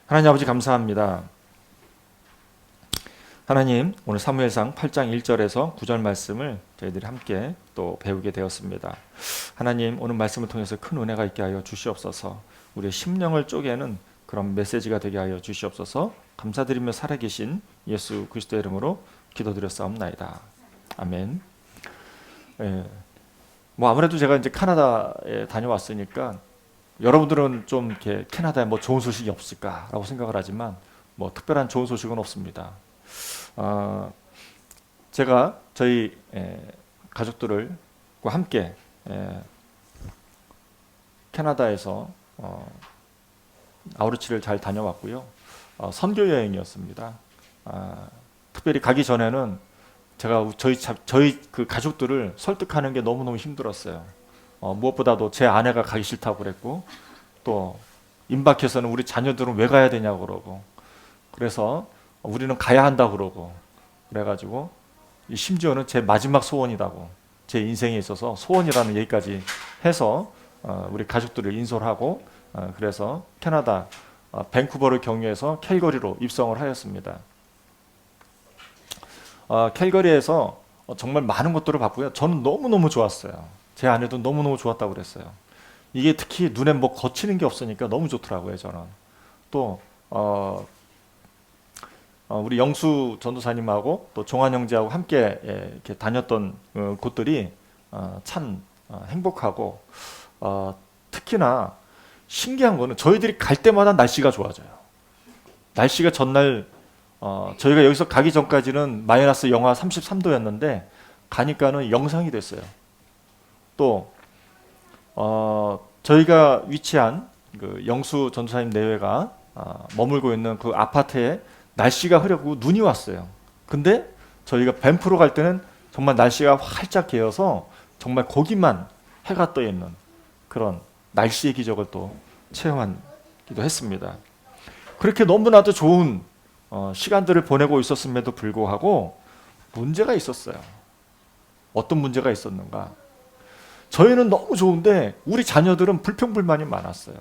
하나님 아버지 감사합니다. 하나님, 오늘 사무엘상 8장 1절에서 9절 말씀을 저희들이 함께 또 배우게 되었습니다. 하나님, 오늘 말씀을 통해서 큰 은혜가 있게 하여 주시옵소서. 우리의 심령을 쪼개는 그런 메시지가 되게 하여 주시옵소서. 감사드리며 살아계신 예수 그리스도의 이름으로 기도드렸사옵나이다. 아멘. 아무래도 제가 이제 캐나다에 다녀왔으니까 여러분들은 좀 이렇게 캐나다에 뭐 좋은 소식이 없을까라고 생각을 하지만 뭐 특별한 좋은 소식은 없습니다. 제가 저희 가족들과 함께 캐나다에서 아우르치를 잘 다녀왔고요. 선교 여행이었습니다. 특별히 가기 전에는 제가 저희 그 가족들을 설득하는 게 너무너무 힘들었어요. 무엇보다도 제 아내가 가기 싫다고 그랬고, 또 임박해서는 우리 자녀들은 왜 가야 되냐고 그러고, 그래서 우리는 가야 한다고 그러고, 그래가지고 심지어는 제 마지막 소원이라고, 제 인생에 있어서 소원이라는 얘기까지 해서 우리 가족들을 인솔하고, 그래서 캐나다 밴쿠버를 경유해서 캘거리로 입성을 하였습니다. 캘거리에서 정말 많은 것들을 봤고요. 저는 너무너무 좋았어요. 제 아내도 너무너무 좋았다고 그랬어요. 이게 특히 눈에 뭐 거치는 게 없으니까 너무 좋더라고요, 저는. 또 우리 영수 전도사님하고 또 종환 형제하고 함께 이렇게 다녔던 곳들이 참 행복하고, 특히나 신기한 거는 저희들이 갈 때마다 날씨가 좋아져요. 날씨가 전날 저희가 여기서 가기 전까지는 마이너스 영하 33도였는데 가니까는 영상이 됐어요. 또 저희가 위치한 그 영수 전도사님 내외가 머물고 있는 그 아파트에 날씨가 흐렸고 눈이 왔어요. 근데 저희가 밴프로 갈 때는 정말 날씨가 활짝 개어서 정말 거기만 해가 떠 있는 그런 날씨의 기적을 또 체험하기도 했습니다. 그렇게 너무나도 좋은 시간들을 보내고 있었음에도 불구하고 문제가 있었어요. 어떤 문제가 있었는가? 저희는 너무 좋은데 우리 자녀들은 불평불만이 많았어요.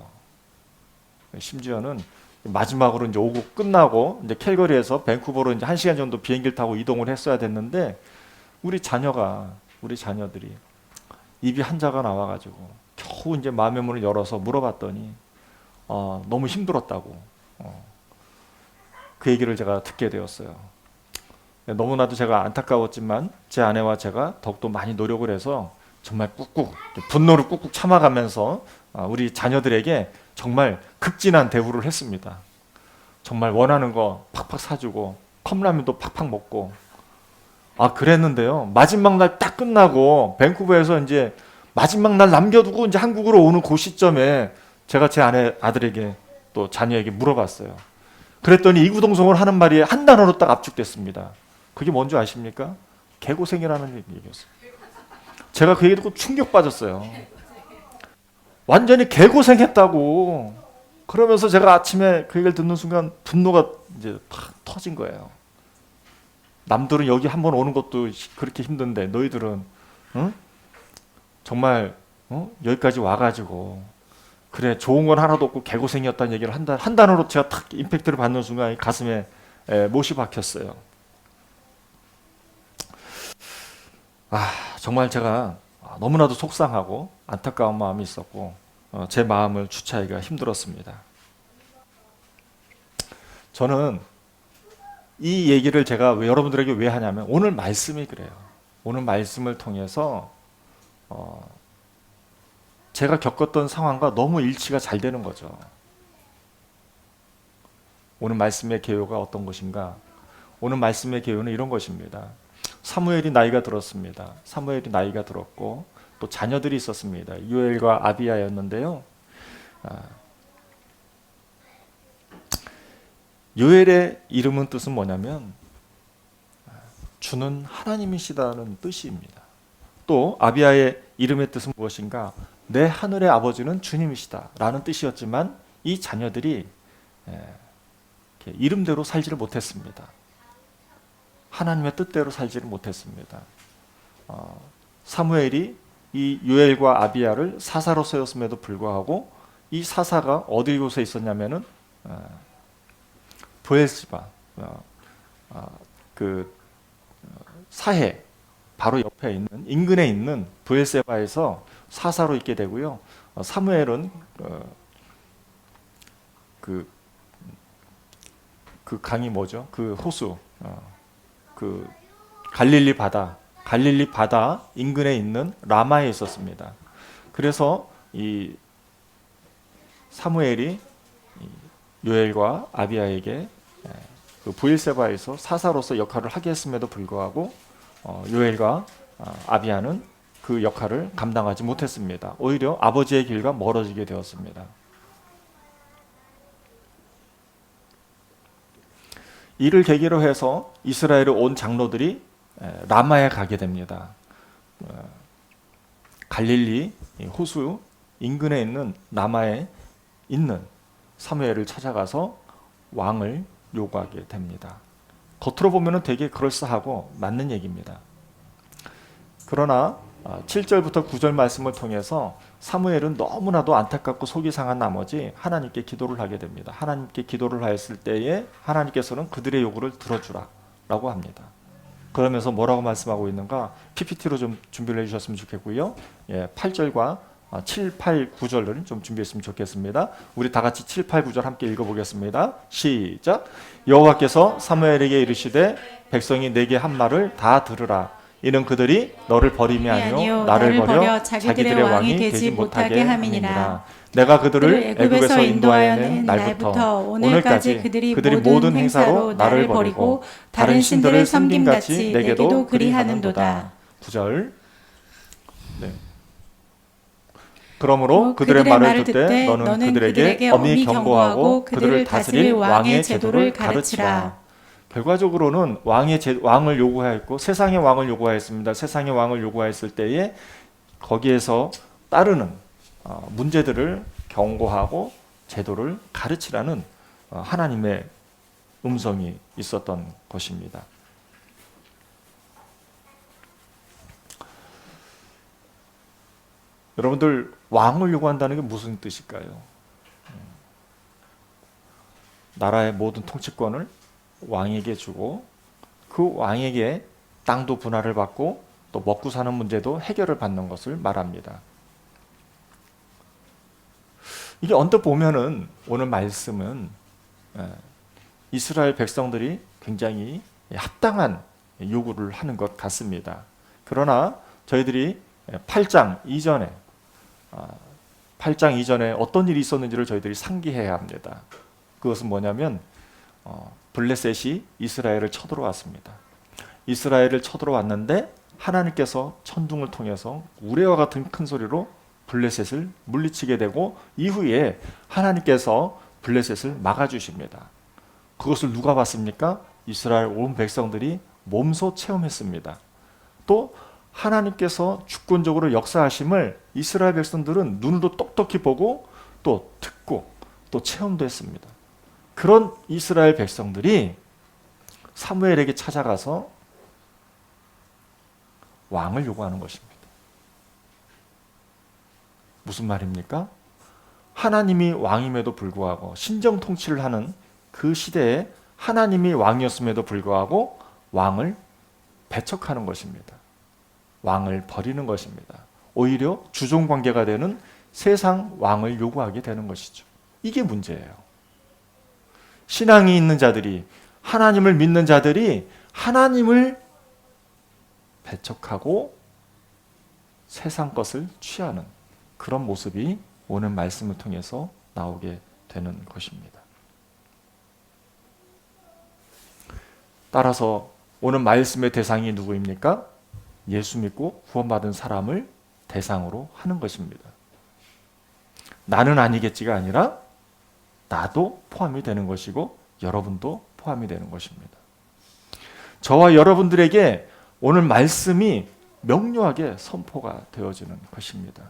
심지어는 마지막으로 이제 오고 끝나고 이제 캘거리에서 밴쿠버로 이제 1시간 정도 비행기를 타고 이동을 했어야 됐는데 우리 자녀들이 입이 한자가 나와가지고 겨우 이제 마음의 문을 열어서 물어봤더니 너무 힘들었다고 그 얘기를 제가 듣게 되었어요. 너무나도 제가 안타까웠지만 제 아내와 제가 더욱더 많이 노력을 해서 정말 꾹꾹 분노를 꾹꾹 참아가면서 우리 자녀들에게 정말 극진한 대우를 했습니다. 정말 원하는 거 팍팍 사주고 컵라면도 팍팍 먹고 그랬는데요. 마지막 날 딱 끝나고 밴쿠버에서 이제 마지막 날 남겨두고 이제 한국으로 오는 그 시점에 제가 제 아들에게 또 자녀에게 물어봤어요. 그랬더니 이구동성을 하는 말이 한 단어로 딱 압축됐습니다. 그게 뭔지 아십니까? 개고생이라는 얘기였어요. 제가 그 얘기 듣고 충격 빠졌어요. 완전히 개고생했다고. 그러면서 제가 아침에 그 얘기를 듣는 순간 분노가 이제 팍 터진 거예요. 남들은 여기 한번 오는 것도 그렇게 힘든데 너희들은 정말 여기까지 와가지고 그래 좋은 건 하나도 없고 개고생이었다는 얘기를 한 단어로 제가 탁 임팩트를 받는 순간 가슴에 못이 박혔어요. 정말 제가 너무나도 속상하고 안타까운 마음이 있었고 제 마음을 주체하기가 힘들었습니다. 저는 이 얘기를 제가 여러분들에게 왜 하냐면 오늘 말씀이 그래요. 오늘 말씀을 통해서 제가 겪었던 상황과 너무 일치가 잘 되는 거죠. 오늘 말씀의 개요가 어떤 것인가? 오늘 말씀의 개요는 이런 것입니다. 사무엘이 나이가 들었습니다. 사무엘이 나이가 들었고 또 자녀들이 있었습니다. 요엘과 아비야였는데요. 요엘의 이름은 뜻은 뭐냐면 주는 하나님이시다는 뜻입니다. 또 아비야의 이름의 뜻은 무엇인가? 내 하늘의 아버지는 주님이시다 라는 뜻이었지만 이 자녀들이 이름대로 살지를 못했습니다. 하나님의 뜻대로 살지를 못했습니다. 사무엘이 이 요엘과 아비야를 사사로 세웠음에도 불구하고 이 사사가 어디 곳에 있었냐면은 브엘시바, 그 사해 바로 옆에 있는 인근에 있는 브엘세바에서 사사로 있게 되고요. 사무엘은 그 강이 뭐죠? 그 호수, 그 갈릴리 바다 인근에 있는 라마에 있었습니다. 그래서 이 사무엘이 요엘과 아비야에게 그 브엘세바에서 사사로서 역할을 하게 했음에도 불구하고 요엘과 아비야는 그 역할을 감당하지 못했습니다. 오히려 아버지의 길과 멀어지게 되었습니다. 이를 계기로 해서 이스라엘에 온 장로들이 라마에 가게 됩니다. 갈릴리 호수 인근에 있는 라마에 있는 사무엘을 찾아가서 왕을 요구하게 됩니다. 겉으로 보면 되게 그럴싸하고 맞는 얘기입니다. 그러나 7절부터 9절 말씀을 통해서 사무엘은 너무나도 안타깝고 속이 상한 나머지 하나님께 기도를 하게 됩니다. 하나님께 기도를 하였을 때에 하나님께서는 그들의 요구를 들어주라 라고 합니다. 그러면서 뭐라고 말씀하고 있는가 PPT로 좀 준비를 해주셨으면 좋겠고요. 8절과 7, 8, 9절을 좀 준비했으면 좋겠습니다. 우리 다 같이 7, 8, 9절 함께 읽어보겠습니다. 시작. 여호와께서 사무엘에게 이르시되 백성이 내게 한 말을 다 들으라. 이는 그들이 너를 버림이 아니요 나를 버려 자기들의 왕이 되지 못하게 함이니라. 내가 그들을 애굽에서 인도하여 낸 날부터 오늘까지 그들이 모든 행사로 나를 버리고 다른 신들을 섬김같이 내게도 그리하는도다. 9절. 네. 그러므로 그들의 말을 듣되 너는 그들에게 엄히 경고하고 그들을 다스릴 왕의 제도를 가르치라. 결과적으로는 왕을 요구하였고 세상의 왕을 요구하였습니다. 세상의 왕을 요구하였을 때에 거기에서 따르는 문제들을 경고하고 제도를 가르치라는 하나님의 음성이 있었던 것입니다. 여러분들 왕을 요구한다는 게 무슨 뜻일까요? 나라의 모든 통치권을 왕에게 주고 그 왕에게 땅도 분할을 받고 또 먹고 사는 문제도 해결을 받는 것을 말합니다. 이게 언뜻 보면은 오늘 말씀은 이스라엘 백성들이 굉장히 합당한 요구를 하는 것 같습니다. 그러나 저희들이 8장 이전에 어떤 일이 있었는지를 저희들이 상기해야 합니다. 그것은 뭐냐면 블레셋이 이스라엘을 쳐들어왔습니다. 이스라엘을 쳐들어왔는데 하나님께서 천둥을 통해서 우레와 같은 큰 소리로 블레셋을 물리치게 되고 이후에 하나님께서 블레셋을 막아주십니다. 그것을 누가 봤습니까? 이스라엘 온 백성들이 몸소 체험했습니다. 또 하나님께서 주권적으로 역사하심을 이스라엘 백성들은 눈으로 똑똑히 보고 또 듣고 또 체험도 했습니다. 그런 이스라엘 백성들이 사무엘에게 찾아가서 왕을 요구하는 것입니다. 무슨 말입니까? 하나님이 왕임에도 불구하고 신정 통치를 하는 그 시대에 하나님이 왕이었음에도 불구하고 왕을 배척하는 것입니다. 왕을 버리는 것입니다. 오히려 주종관계가 되는 세상 왕을 요구하게 되는 것이죠. 이게 문제예요. 신앙이 있는 자들이, 하나님을 믿는 자들이 하나님을 배척하고 세상 것을 취하는 그런 모습이 오늘 말씀을 통해서 나오게 되는 것입니다. 따라서 오늘 말씀의 대상이 누구입니까? 예수 믿고 구원받은 사람을 대상으로 하는 것입니다. 나는 아니겠지가 아니라 나도 포함이 되는 것이고 여러분도 포함이 되는 것입니다. 저와 여러분들에게 오늘 말씀이 명료하게 선포가 되어지는 것입니다.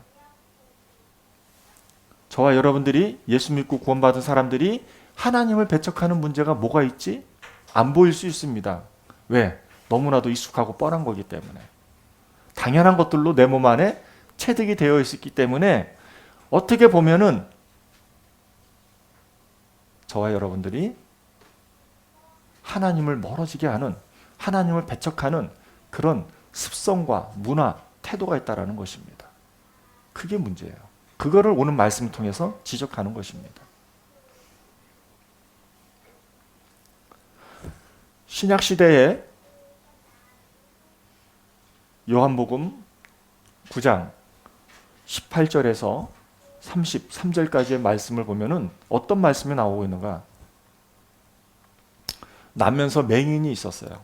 저와 여러분들이 예수 믿고 구원받은 사람들이 하나님을 배척하는 문제가 뭐가 있지? 안 보일 수 있습니다. 왜? 너무나도 익숙하고 뻔한 거기 때문에. 당연한 것들로 내 몸 안에 체득이 되어 있기 때문에 어떻게 보면은 저와 여러분들이 하나님을 멀어지게 하는, 하나님을 배척하는 그런 습성과 문화, 태도가 있다라는 것입니다. 그게 문제예요. 그거를 오늘 말씀을 통해서 지적하는 것입니다. 신약 시대에 요한복음 9장 18절에서 33절까지의 말씀을 보면은 어떤 말씀이 나오고 있는가? 나면서 맹인이 있었어요.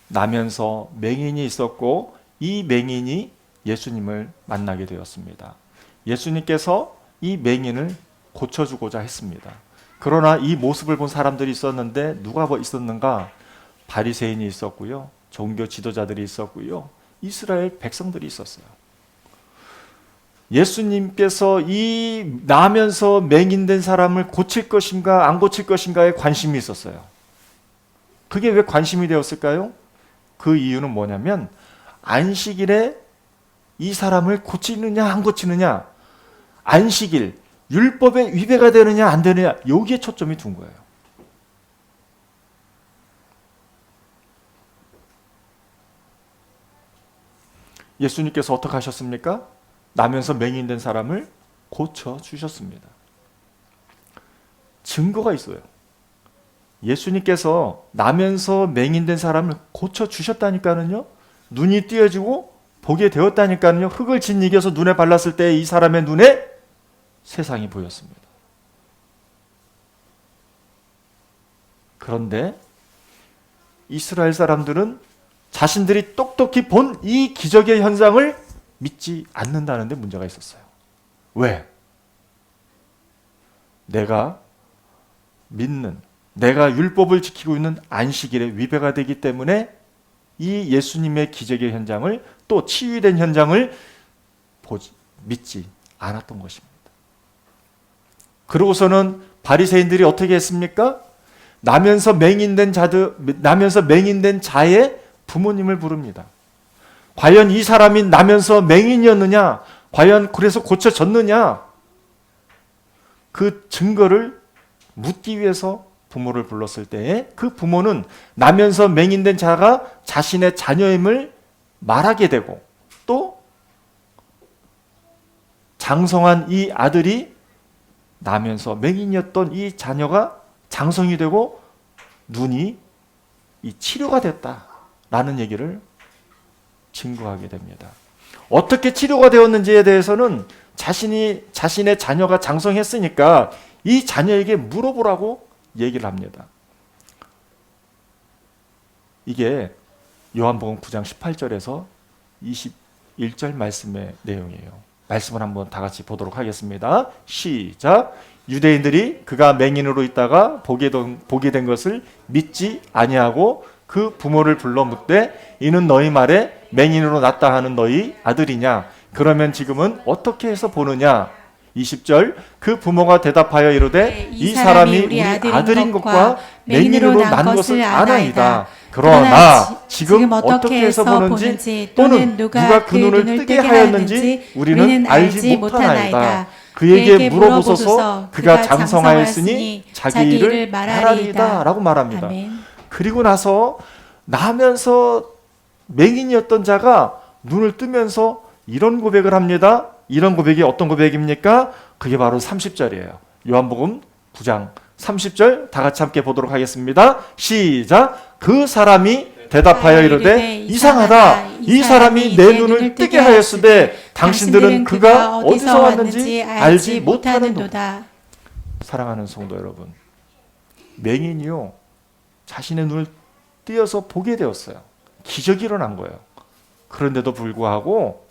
나면서 맹인이 있었고 이 맹인이 예수님을 만나게 되었습니다. 예수님께서 이 맹인을 고쳐주고자 했습니다. 그러나 이 모습을 본 사람들이 있었는데 누가 있었는가? 바리새인이 있었고요. 종교 지도자들이 있었고요. 이스라엘 백성들이 있었어요. 예수님께서 이 나면서 맹인된 사람을 고칠 것인가 안 고칠 것인가에 관심이 있었어요. 그게 왜 관심이 되었을까요? 그 이유는 뭐냐면 안식일에 이 사람을 고치느냐 안 고치느냐, 안식일, 율법에 위배가 되느냐 안 되느냐, 여기에 초점이 둔 거예요. 예수님께서 어떻게 하셨습니까? 나면서 맹인된 사람을 고쳐주셨습니다. 증거가 있어요. 예수님께서 나면서 맹인된 사람을 고쳐주셨다니까는요. 눈이 띄어지고 보게 되었다니까는요. 흙을 짓이겨서 눈에 발랐을 때 이 사람의 눈에 세상이 보였습니다. 그런데 이스라엘 사람들은 자신들이 똑똑히 본 이 기적의 현상을 믿지 않는다는 데 문제가 있었어요. 왜? 내가 믿는, 내가 율법을 지키고 있는 안식일에 위배가 되기 때문에 이 예수님의 기적의 현장을, 또 치유된 현장을 믿지 않았던 것입니다. 그러고서는 바리새인들이 어떻게 했습니까? 나면서 맹인된 자의 부모님을 부릅니다. 과연 이 사람이 나면서 맹인이었느냐? 과연 그래서 고쳐졌느냐? 그 증거를 묻기 위해서 부모를 불렀을 때에 그 부모는 나면서 맹인된 자가 자신의 자녀임을 말하게 되고, 또 장성한 이 아들이 나면서 맹인이었던 이 자녀가 장성이 되고 눈이 치료가 됐다라는 얘기를 증거하게 됩니다. 어떻게 치료가 되었는지에 대해서는 자신의 자녀가 장성했으니까 이 자녀에게 물어보라고 얘기를 합니다. 이게 요한복음 9장 18절에서 21절 말씀의 내용이에요. 말씀을 한번 다 같이 보도록 하겠습니다. 시작. 유대인들이 그가 맹인으로 있다가 보게 된 것을 믿지 아니하고 그 부모를 불러 묻되 이는 너희 말에 맹인으로 났다 하는 너희 아들이냐? 그러면 지금은 어떻게 해서 보느냐? 20절. 그 부모가 대답하여 이르되 이 사람이 우리 아들인 것과 맹인으로 난 것을 아나이다. 그러나 지금 어떻게 해서 보는지 또는 누가 그 눈을 뜨게 하였는지 우리는 알지 못하나이다. 그에게 물어보소서. 그가 장성하였으니 자기 일을 말하리이다 라고 말합니다. 그리고 나서 나면서 맹인이었던 자가 눈을 뜨면서 이런 고백을 합니다. 이런 고백이 어떤 고백입니까? 그게 바로 30절이에요. 요한복음 9장 30절 다 같이 함께 보도록 하겠습니다. 시작. 그 사람이 대답하여 이르되 이상하다. 이 사람이 내 눈을 뜨게 하였으되 당신들은 그가 어디서 왔는지 알지 못하는도다. 사랑하는 성도 여러분, 맹인이요 자신의 눈을 띄어서 보게 되었어요. 기적이 일어난 거예요. 그런데도 불구하고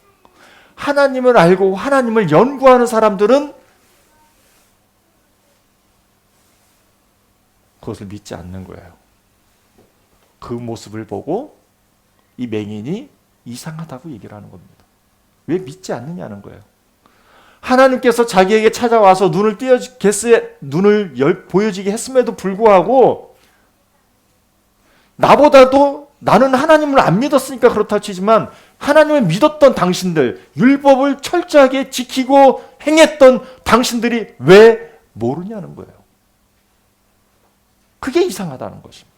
하나님을 알고 하나님을 연구하는 사람들은 그것을 믿지 않는 거예요. 그 모습을 보고 이 맹인이 이상하다고 얘기를 하는 겁니다. 왜 믿지 않느냐는 거예요. 하나님께서 자기에게 찾아와서 눈을 보여지게 했음에도 불구하고 나는 하나님을 안 믿었으니까 그렇다 치지만 하나님을 믿었던 당신들, 율법을 철저하게 지키고 행했던 당신들이 왜 모르냐는 거예요. 그게 이상하다는 것입니다.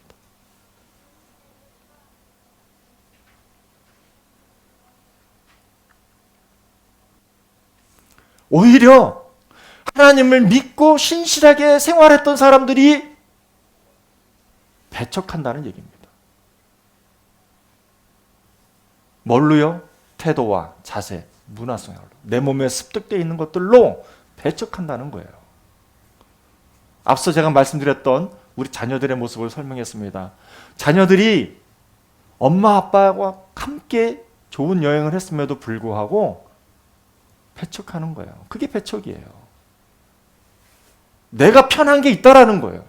오히려 하나님을 믿고 신실하게 생활했던 사람들이 배척한다는 얘기입니다. 뭘로요? 태도와 자세, 문화성으로 내 몸에 습득되어 있는 것들로 배척한다는 거예요. 앞서 제가 말씀드렸던 우리 자녀들의 모습을 설명했습니다. 자녀들이 엄마 아빠와 함께 좋은 여행을 했음에도 불구하고 배척하는 거예요. 그게 배척이에요. 내가 편한 게 있다라는 거예요.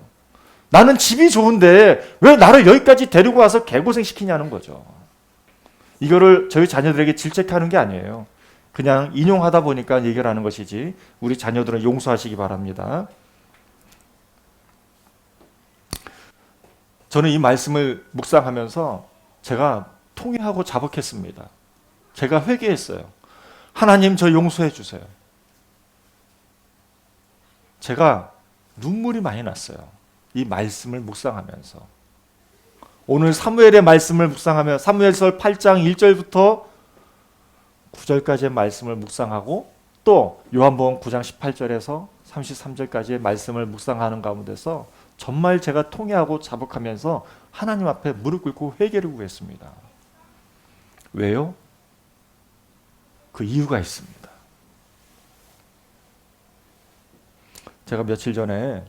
나는 집이 좋은데 왜 나를 여기까지 데리고 와서 개고생시키냐는 거죠. 이거를 저희 자녀들에게 질책하는 게 아니에요. 그냥 인용하다 보니까 얘기를 하는 것이지 우리 자녀들은 용서하시기 바랍니다. 저는 이 말씀을 묵상하면서 제가 통회하고 자복했습니다. 제가 회개했어요. 하나님 저 용서해 주세요. 제가 눈물이 많이 났어요. 이 말씀을 묵상하면서. 오늘 사무엘의 말씀을 묵상하며 사무엘서 8장 1절부터 9절까지의 말씀을 묵상하고 또 요한복음 9장 18절에서 33절까지의 말씀을 묵상하는 가운데서 정말 제가 통회하고 자복하면서 하나님 앞에 무릎 꿇고 회개를 구했습니다. 왜요? 그 이유가 있습니다. 제가 며칠 전에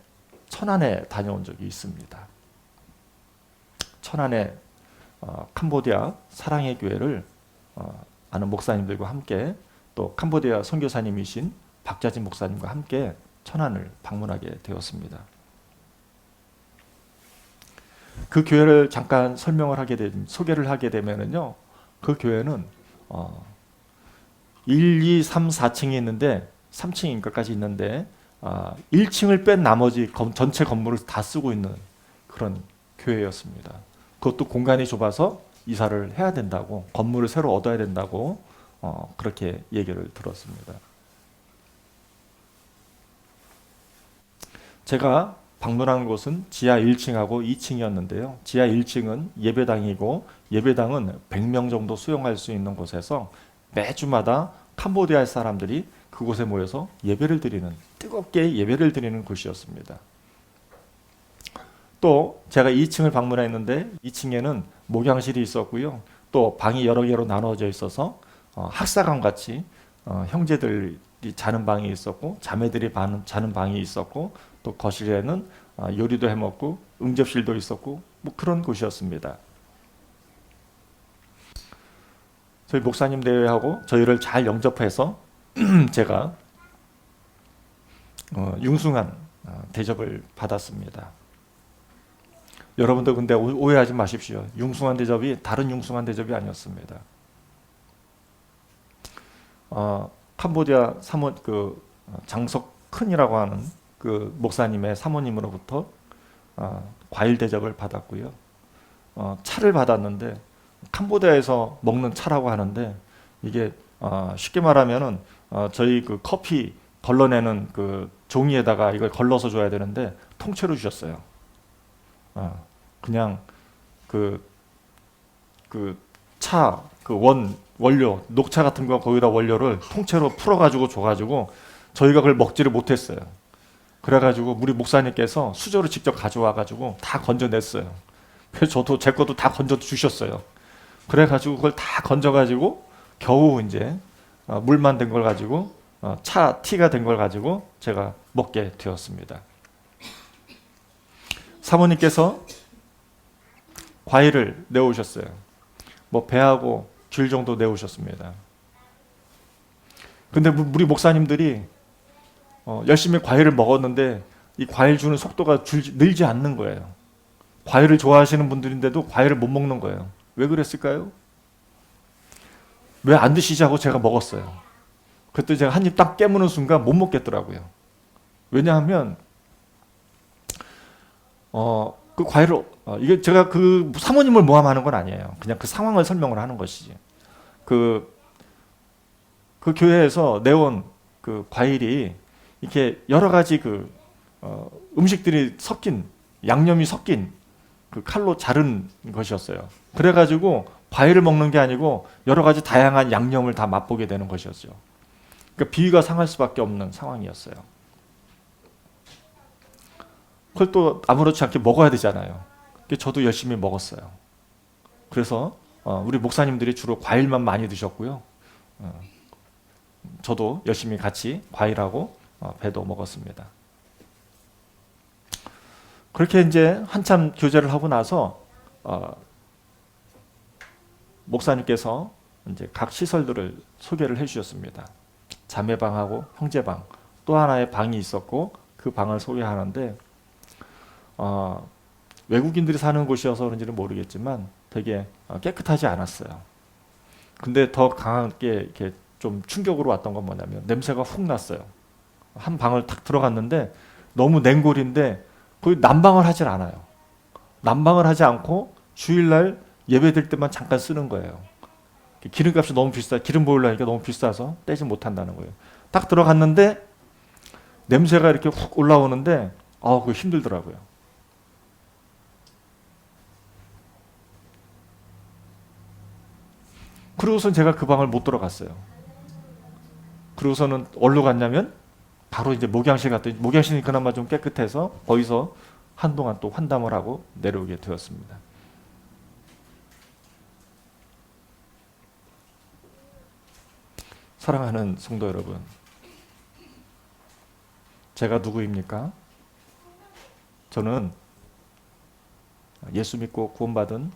천안에 다녀온 적이 있습니다. 천안에 캄보디아 사랑의 교회를 아는 목사님들과 함께 또 캄보디아 선교사님이신 박자진 목사님과 함께 천안을 방문하게 되었습니다. 그 교회를 잠깐 소개를 하게 되면은요, 그 교회는 1, 2, 3, 4층이 있는데 3층인가까지 있는데 1층을 뺀 나머지 전체 건물을 다 쓰고 있는 그런 교회였습니다. 그것도 공간이 좁아서 이사를 해야 된다고, 건물을 새로 얻어야 된다고 그렇게 얘기를 들었습니다. 제가 방문한 곳은 지하 1층하고 2층이었는데요. 지하 1층은 예배당이고 예배당은 100명 정도 수용할 수 있는 곳에서 매주마다 캄보디아 사람들이 그곳에 모여서 예배를 드리는, 뜨겁게 예배를 드리는 곳이었습니다. 또 제가 2층을 방문했는데 2층에는 목양실이 있었고요. 또 방이 여러 개로 나눠져 있어서 학사관 같이 형제들이 자는 방이 있었고 자매들이 자는 방이 있었고 또 거실에는 요리도 해먹고 응접실도 있었고 뭐 그런 곳이었습니다. 저희 목사님 대회하고 저희를 잘 영접해서 제가 융숭한 대접을 받았습니다. 여러분들 근데 오해하지 마십시오. 융숭한 대접이 다른 융숭한 대접이 아니었습니다. 캄보디아 장석큰이라고 하는 그 목사님의 사모님으로부터 과일 대접을 받았고요. 차를 받았는데 캄보디아에서 먹는 차라고 하는데 이게 쉽게 말하면은 저희 그 커피 걸러내는 그 종이에다가 이걸 걸러서 줘야 되는데 통째로 주셨어요. 그냥 원료 녹차 같은 거 거기다 원료를 통째로 풀어가지고 줘가지고 저희가 그걸 먹지를 못했어요. 그래가지고 우리 목사님께서 수저로 직접 가져와가지고 다 건져냈어요. 그래서 저도 제 것도 다 건져 주셨어요. 그래가지고 그걸 다 건져가지고 겨우 이제 물만 된 걸 가지고 티가 된 걸 가지고 제가 먹게 되었습니다. 사모님께서 과일을 내오셨어요. 뭐 배하고 귤 정도 내오셨습니다. 근데 우리 목사님들이 열심히 과일을 먹었는데 이 과일 주는 속도가 늘지 않는 거예요. 과일을 좋아하시는 분들인데도 과일을 못 먹는 거예요. 왜 그랬을까요? 왜 안 드시자고 제가 먹었어요. 그때 제가 한 입 딱 깨무는 순간 못 먹겠더라고요. 왜냐하면 그 과일을 이게 제가 그 사모님을 모함하는 건 아니에요. 그냥 그 상황을 설명을 하는 것이지. 그 교회에서 내온 그 과일이 이렇게 여러 가지 음식들이 섞인 양념이 섞인 그 칼로 자른 것이었어요. 그래가지고 과일을 먹는 게 아니고 여러 가지 다양한 양념을 다 맛보게 되는 것이었죠. 그러니까 비위가 상할 수밖에 없는 상황이었어요. 그걸 또 아무렇지 않게 먹어야 되잖아요. 저도 열심히 먹었어요. 그래서 우리 목사님들이 주로 과일만 많이 드셨고요. 저도 열심히 같이 과일하고 배도 먹었습니다. 그렇게 이제 한참 교제를 하고 나서 목사님께서 이제 각 시설들을 소개를 해주셨습니다. 자매방하고 형제방, 또 하나의 방이 있었고 그 방을 소개하는데 외국인들이 사는 곳이어서 그런지는 모르겠지만 되게 깨끗하지 않았어요. 근데 더 강하게 이렇게 좀 충격으로 왔던 건 뭐냐면 냄새가 훅 났어요. 한 방을 탁 들어갔는데 너무 냉골인데 거의 난방을 하질 않아요. 난방을 하지 않고 주일날 예배될 때만 잠깐 쓰는 거예요. 기름값이 너무 비싸, 기름 보일러니까 너무 비싸서 떼지 못한다는 거예요. 딱 들어갔는데 냄새가 이렇게 훅 올라오는데 그거 힘들더라고요. 그러고선 제가 그 방을 못 들어갔어요. 그러고서는 어디로 갔냐면 바로 이제 목양실 갔더니 목양실이 그나마 좀 깨끗해서 거기서 한동안 또 환담을 하고 내려오게 되었습니다. 사랑하는 성도 여러분, 제가 누구입니까? 저는 예수 믿고 구원받은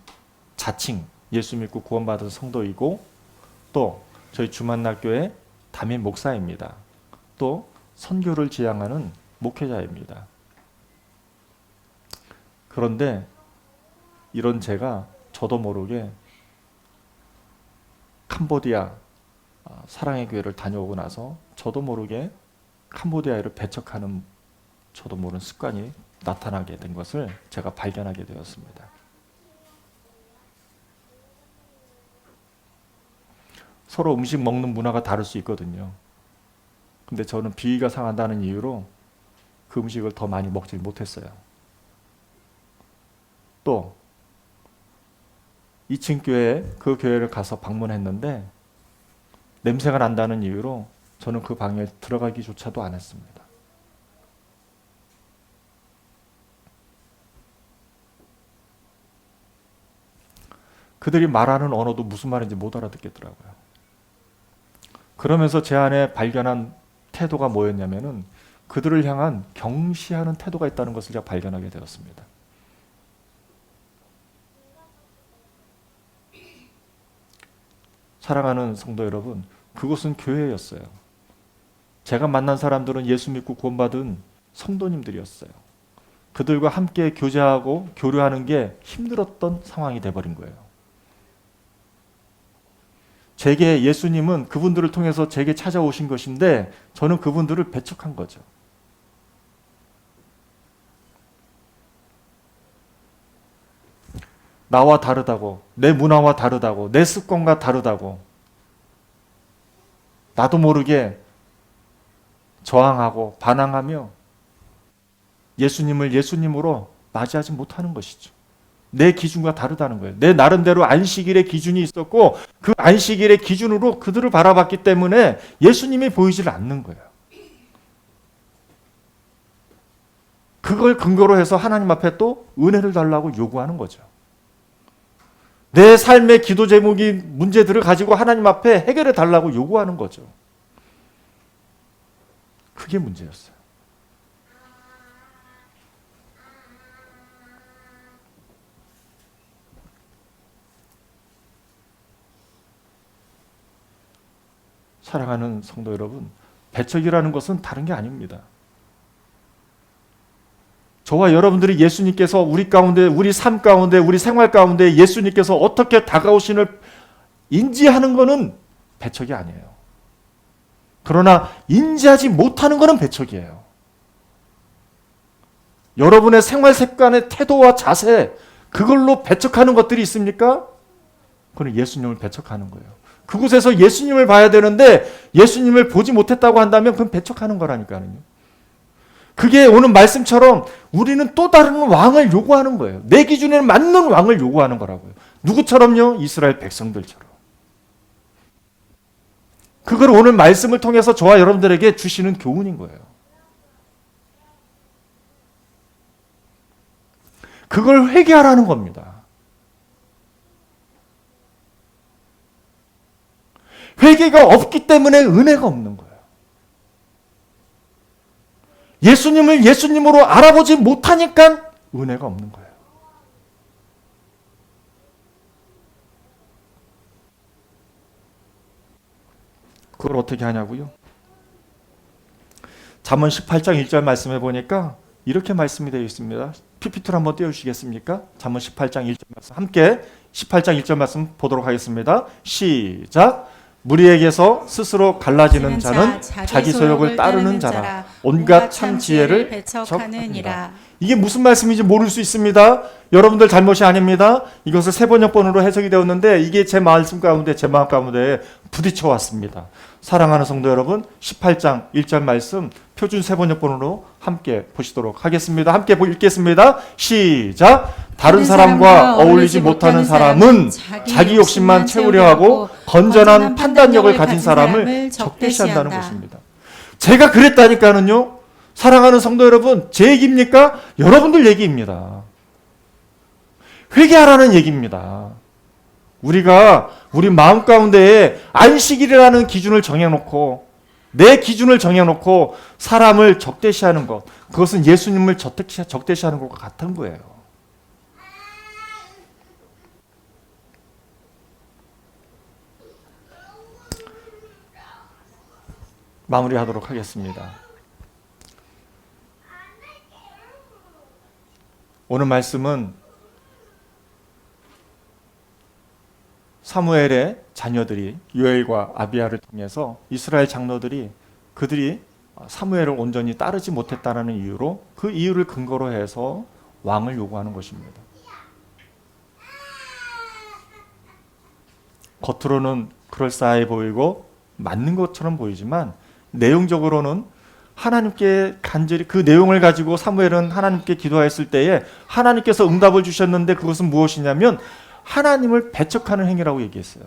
자칭 예수 믿고 구원받은 성도이고 또 저희 주만날교회 담임 목사입니다. 또 선교를 지향하는 목회자입니다. 그런데 이런 제가 저도 모르게 캄보디아 사랑의 교회를 다녀오고 나서 저도 모르게 캄보디아를 배척하는 저도 모르는 습관이 나타나게 된 것을 제가 발견하게 되었습니다. 서로 음식 먹는 문화가 다를 수 있거든요. 근데 저는 비위가 상한다는 이유로 그 음식을 더 많이 먹지 못했어요. 또 2층 교회에 그 교회를 가서 방문했는데 냄새가 난다는 이유로 저는 그 방에 들어가기조차도 안 했습니다. 그들이 말하는 언어도 무슨 말인지 못 알아듣겠더라고요. 그러면서 제 안에 발견한 태도가 뭐였냐면은 그들을 향한 경시하는 태도가 있다는 것을 제가 발견하게 되었습니다. 사랑하는 성도 여러분, 그곳은 교회였어요. 제가 만난 사람들은 예수 믿고 구원받은 성도님들이었어요. 그들과 함께 교제하고 교류하는 게 힘들었던 상황이 돼버린 거예요. 제게 예수님은 그분들을 통해서 제게 찾아오신 것인데 저는 그분들을 배척한 거죠. 나와 다르다고, 내 문화와 다르다고, 내 습관과 다르다고 나도 모르게 저항하고 반항하며 예수님을 예수님으로 맞이하지 못하는 것이죠. 내 기준과 다르다는 거예요. 내 나름대로 안식일의 기준이 있었고 그 안식일의 기준으로 그들을 바라봤기 때문에 예수님이 보이질 않는 거예요. 그걸 근거로 해서 하나님 앞에 또 은혜를 달라고 요구하는 거죠. 내 삶의 기도 제목이 문제들을 가지고 하나님 앞에 해결해 달라고 요구하는 거죠. 그게 문제였어요. 사랑하는 성도 여러분, 배척이라는 것은 다른 게 아닙니다. 저와 여러분들이 예수님께서 우리 가운데, 우리 삶 가운데, 우리 생활 가운데 예수님께서 어떻게 다가오신을 인지하는 것은 배척이 아니에요. 그러나 인지하지 못하는 것은 배척이에요. 여러분의 생활 습관의 태도와 자세, 그걸로 배척하는 것들이 있습니까? 그건 예수님을 배척하는 거예요. 그곳에서 예수님을 봐야 되는데 예수님을 보지 못했다고 한다면 그건 배척하는 거라니까요. 그게 오늘 말씀처럼 우리는 또 다른 왕을 요구하는 거예요. 내 기준에 맞는 왕을 요구하는 거라고요. 누구처럼요? 이스라엘 백성들처럼. 그걸 오늘 말씀을 통해서 저와 여러분들에게 주시는 교훈인 거예요. 그걸 회개하라는 겁니다. 회개가 없기 때문에 은혜가 없는 거예요. 예수님을 예수님으로 알아보지 못하니까 은혜가 없는 거예요. 그걸 어떻게 하냐고요? 잠언 18장 1절 말씀해 보니까 이렇게 말씀이 되어 있습니다. PPT를 한번 띄워주시겠습니까? 잠언 18장 1절 말씀 함께 18장 1절 말씀 보도록 하겠습니다. 시작. 무리에게서 스스로 갈라지는 자는 자기 소욕을 따르는 자라 온갖 참 지혜를 배척하느니라. 이게 무슨 말씀인지 모를 수 있습니다. 여러분들 잘못이 아닙니다. 이것을 세번역본으로 해석이 되었는데 이게 제 말씀 가운데 제 마음 가운데 부딪혀 왔습니다. 사랑하는 성도 여러분, 18장 1절 말씀 표준 세번역본으로 함께 보시도록 하겠습니다. 함께 읽겠습니다. 시작. 다른 사람과 어울리지 못하는 사람은 자기 욕심만 채우려 하고 건전한 판단력을 가진 사람을 적대시한다는 것입니다. 제가 그랬다니까는요. 사랑하는 성도 여러분, 제 얘기입니까? 여러분들 얘기입니다. 회개하라는 얘기입니다. 우리가 우리 마음 가운데에 안식일이라는 기준을 정해놓고 내 기준을 정해놓고 사람을 적대시하는 것, 그것은 예수님을 적대시하는 것과 같은 거예요. 마무리하도록 하겠습니다. 오늘 말씀은 사무엘의 자녀들이 요엘과 아비야를 통해서 이스라엘 장로들이 그들이 사무엘을 온전히 따르지 못했다는 이유로 그 이유를 근거로 해서 왕을 요구하는 것입니다. 겉으로는 그럴싸해 보이고 맞는 것처럼 보이지만 내용적으로는 하나님께 간절히 그 내용을 가지고 사무엘은 하나님께 기도했을 때에 하나님께서 응답을 주셨는데 그것은 무엇이냐면 하나님을 배척하는 행위라고 얘기했어요.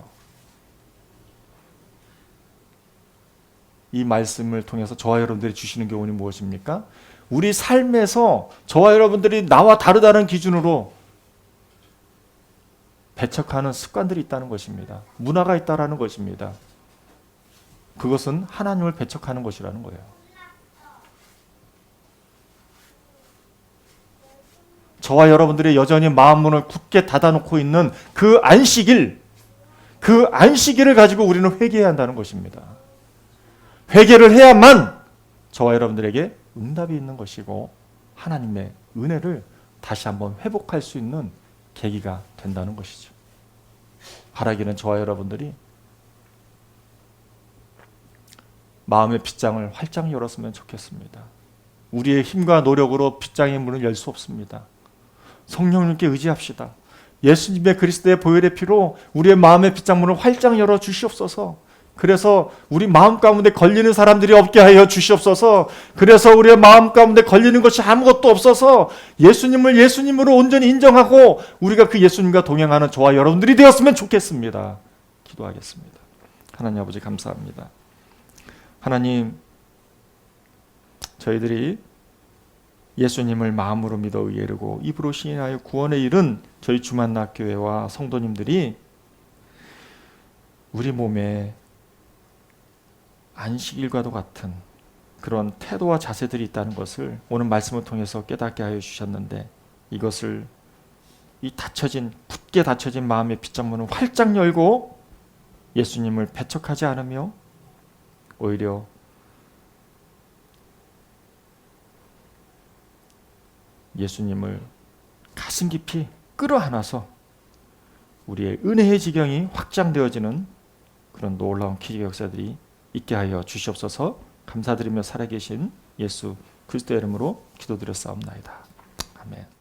이 말씀을 통해서 저와 여러분들이 주시는 교훈이 무엇입니까? 우리 삶에서 저와 여러분들이 나와 다르다는 기준으로 배척하는 습관들이 있다는 것입니다. 문화가 있다는 것입니다. 그것은 하나님을 배척하는 것이라는 거예요. 저와 여러분들이 여전히 마음문을 굳게 닫아놓고 있는 그 안식일을 가지고 우리는 회개해야 한다는 것입니다. 회개를 해야만 저와 여러분들에게 응답이 있는 것이고 하나님의 은혜를 다시 한번 회복할 수 있는 계기가 된다는 것이죠. 바라기는 저와 여러분들이 마음의 빗장을 활짝 열었으면 좋겠습니다. 우리의 힘과 노력으로 빗장의 문을 열 수 없습니다. 성령님께 의지합시다. 예수님의 그리스도의 보혈의 피로 우리의 마음의 빗장문을 활짝 열어 주시옵소서. 그래서 우리 마음 가운데 걸리는 사람들이 없게 하여 주시옵소서. 그래서 우리의 마음 가운데 걸리는 것이 아무것도 없어서 예수님을 예수님으로 온전히 인정하고 우리가 그 예수님과 동행하는 저와 여러분들이 되었으면 좋겠습니다. 기도하겠습니다. 하나님 아버지 감사합니다. 하나님, 저희들이 예수님을 마음으로 믿어 의에 이르고 입으로 시인하여 구원에 이른 저희 주만나교회와 성도님들이 우리 몸에 안식일과도 같은 그런 태도와 자세들이 있다는 것을 오늘 말씀을 통해서 깨닫게 하여 주셨는데 이것을 이 굳게 닫혀진 마음의 빗장문을 활짝 열고 예수님을 배척하지 않으며 오히려 예수님을 가슴 깊이 끌어안아서 우리의 은혜의 지경이 확장되어지는 그런 놀라운 기적 역사들이 있게 하여 주시옵소서. 감사드리며 살아계신 예수 그리스도의 이름으로 기도드렸사옵나이다. 아멘.